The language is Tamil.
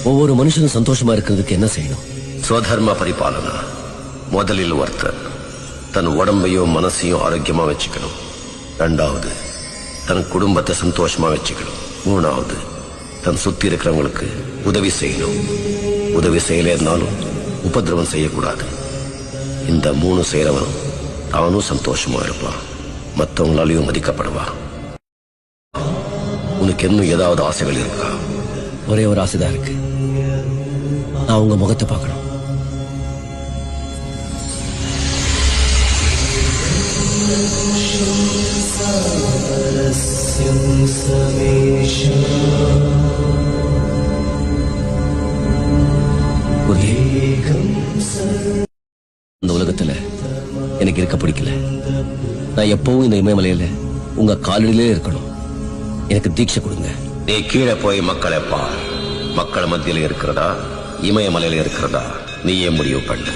ஒவ்வொரு மனுஷனும் சந்தோஷமா இருக்கிறதுக்கு என்ன செய்யணும்? ஸ்வதர்ம பரிபாலனா. முதலில் ஒருத்தர் தன் உடம்பையும் மனசையும் ஆரோக்கியமா வச்சுக்கணும். ரெண்டாவது, தன் குடும்பத்தை சந்தோஷமா வச்சுக்கணும். மூணாவது, தன் சுத்தி இருக்கிறவங்களுக்கு உதவி செய்யணும். உதவி செய்யலைன்னாலும் உபதிரவம் செய்யக்கூடாது. இந்த 3 செய்யறவன் அவனும் சந்தோஷமா இருப்பான், மற்றவங்களாலையும் மதிக்கப்படுவான். உனக்கு இன்னும் ஏதாவது ஆசைகள் இருக்கா? ஒரே ஒரு ஆசைதான் இருக்கு. நான் உங்க முகத்தை பார்க்கணும். இந்த உலகத்துல எனக்கு இருக்க பிடிக்கல. நான் எப்பவும் இந்த இமயமலையில உங்க காலடியிலே இருக்கணும். எனக்கு தீட்சை கொடுங்க. நீ கீழே போய் மக்களை பார். மக்கள் மத்தியில இருக்கிறதா, இமயமலையில இருக்கிறதா, நீயே முடிவு பண்ணு.